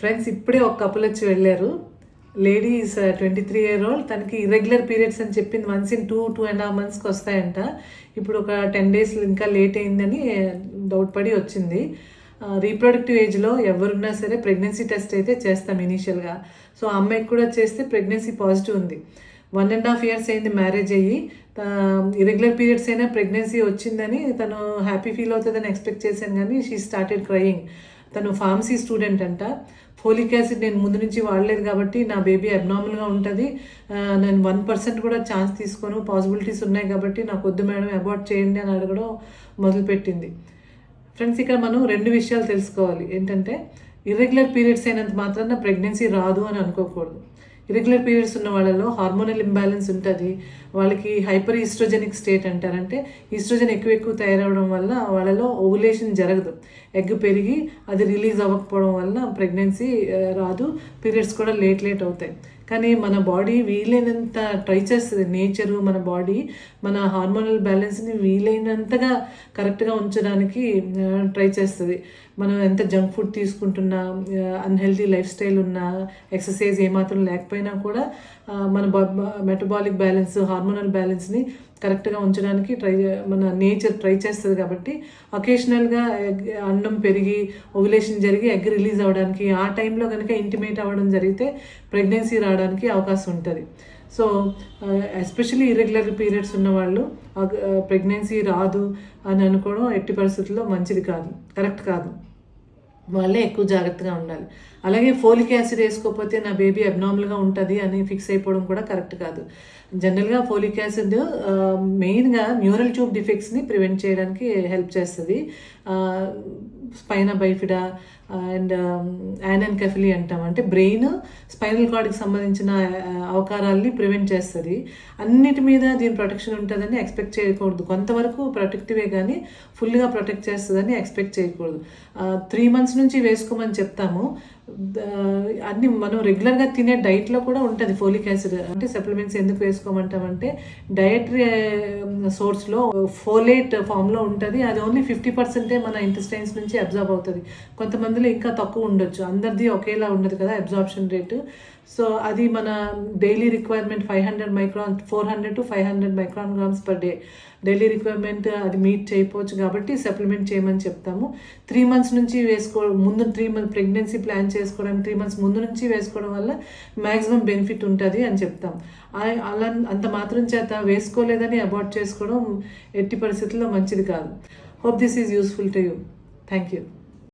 Friends ఇప్పుడే ఒక couple వచ్చి వెళ్ళారు. Lady is 23 year old. తనకి ఇర్రెగ్యులర్ పీరియడ్స్ అని చెప్పింది. వన్స్ ఇన్ 2.5 monthsకి వస్తాయంట. ఇప్పుడు ఒక 10 days ఇంకా లేట్ అయిందని డౌట్ పడి వచ్చింది. రీప్రొడక్టివ్ ఏజ్లో ఎవరున్నా సరే ప్రెగ్నెన్సీ టెస్ట్ అయితే చేస్తాం ఇనీషియల్గా. సో ఆ అమ్మాయికి కూడా చేస్తే ప్రెగ్నెన్సీ పాజిటివ్ ఉంది. 1.5 years అయింది మ్యారేజ్ అయ్యి. ఇరెగ్యులర్ పీరియడ్స్ అయినా ప్రెగ్నెన్సీ వచ్చిందని తను హ్యాపీ ఫీల్ అవుతుందని ఎక్స్పెక్ట్ చేశాను, కానీ షీ స్టార్టెడ్ క్రయింగ్. తను ఫార్మసీ స్టూడెంట్ అంట. ఫోలిక్ యాసిడ్ నేను ముందు నుంచి వాడలేదు కాబట్టి నా బేబీ అబ్నార్మల్గా ఉంటుంది, నేను 1% కూడా ఛాన్స్ తీసుకోను, పాసిబిలిటీస్ ఉన్నాయి కాబట్టి నాకు వద్దు మేడం అబార్ట్ చేయండి అని అడగడం మొదలుపెట్టింది. ఫ్రెండ్స్, ఇక్కడ మనం 2 విషయాలు తెలుసుకోవాలి. ఏంటంటే ఇర్రెగ్యులర్ పీరియడ్స్ అయినంత మాత్రాన ప్రెగ్నెన్సీ రాదు అని అనుకోకూడదు. ఇరెగ్యులర్ పీరియడ్స్ ఉన్న వాళ్ళలో హార్మోనల్ ఇంబ్యాలెన్స్ ఉంటుంది. వాళ్ళకి హైపర్ ఈస్ట్రోజెనిక్ స్టేట్ అంటారంటే ఈస్ట్రోజన్ ఎక్కువ తయారవడం వల్ల వాళ్ళలో ఓవులేషన్ జరగదు. ఎగ్ పెరిగి అది రిలీజ్ అవ్వకపోవడం వల్ల ప్రెగ్నెన్సీ రాదు, పీరియడ్స్ కూడా లేట్ అవుతాయి. కానీ మన బాడీ వీలైనంత ట్రై చేస్తుంది. నేచరు మన బాడీ మన హార్మోనల్ బ్యాలెన్స్ని వీలైనంతగా కరెక్ట్గా ఉంచడానికి ట్రై చేస్తుంది. మనం ఎంత జంక్ ఫుడ్ తీసుకుంటున్నా, అన్హెల్తీ లైఫ్ స్టైల్ ఉన్నా, ఎక్సర్సైజ్ ఏమాత్రం లేకపోయినా కూడా మన మెటబాలిక్ బ్యాలెన్స్, హార్మోనల్ బ్యాలెన్స్ని కరెక్ట్గా ఉంచడానికి మన నేచర్ ట్రై చేస్తుంది. కాబట్టి అకేషనల్గా అన్నం పెరిగి ఓవులేషన్ జరిగి ఎగ్ రిలీజ్ అవ్వడానికి ఆ టైంలో కనుక ఇంటిమేట్ అవ్వడం జరిగితే ప్రెగ్నెన్సీ రావడానికి అవకాశం ఉంటుంది. సో ఎస్పెషల్లీ ఇర్రెగ్యులర్ పీరియడ్స్ ఉన్నవాళ్ళు ప్రెగ్నెన్సీ రాదు అని అనుకోవడం ఎట్టి పరిస్థితుల్లో మంచిది కాదు, కరెక్ట్ కాదు. వాళ్ళే ఎక్కువ జాగ్రత్తగా ఉండాలి. అలాగే ఫోలిక్ యాసిడ్ వేసుకోకపోతే నా బేబీ అబ్నార్మల్గా ఉంటుంది అని ఫిక్స్ అయిపోవడం కూడా కరెక్ట్ కాదు. జనరల్గా ఫోలిక్ యాసిడ్ మెయిన్గా న్యూరల్ ట్యూబ్ డిఫెక్ట్స్ని ప్రివెంట్ చేయడానికి హెల్ప్ చేస్తుంది. స్పైనా బైఫిడా అండ్ యానెన్కెఫలీ అంటాం, అంటే బ్రెయిన్ స్పైనల్ కార్డ్కి సంబంధించిన అవకారాలని ప్రివెంట్ చేస్తుంది. అన్నిటి మీద దీని ప్రొటెక్షన్ ఉంటుందని ఎక్స్పెక్ట్ చేయకూడదు. కొంతవరకు ప్రొటెక్టివే కానీ ఫుల్గా ప్రొటెక్ట్ చేస్తుందని ఎక్స్పెక్ట్ చేయకూడదు. 3 months నుంచి వేసుకోమని చెప్తాము. అన్ని మనం రెగ్యులర్గా తినే డైట్లో కూడా ఉంటుంది ఫోలిక్ యాసిడ్. అంటే సప్లిమెంట్స్ ఎందుకు వేసుకోమంటామంటే డయటరీ సోర్స్లో ఫోలేట్ ఫామ్లో ఉంటుంది. అది ఓన్లీ 50% మన ఇంటెస్టైన్స్ నుంచి అబ్జార్బ్ అవుతుంది. కొంతమందిలో ఇంకా తక్కువ ఉండొచ్చు, అందరిది ఒకేలా ఉండదు కదా అబ్జార్ప్షన్ రేటు. సో అది మన daily requirement 400 to 500 micrograms per day daily requirement అది మీట్ చేయకపోవచ్చు కాబట్టి సప్లిమెంట్ చేయమని చెప్తాము. 3 months నుంచి ముందు 3 months ప్రెగ్నెన్సీ ప్లాన్ చేసుకోవడానికి 3 months ముందు నుంచి వేసుకోవడం వల్ల మ్యాక్సిమం బెనిఫిట్ ఉంటుంది అని చెప్తాం. అలా అంత మాత్రం చేత వేసుకోలేదని అబార్ట్ చేసుకోవడం ఎట్టి పరిస్థితుల్లో మంచిది కాదు. Hope this is useful to you. Thank you.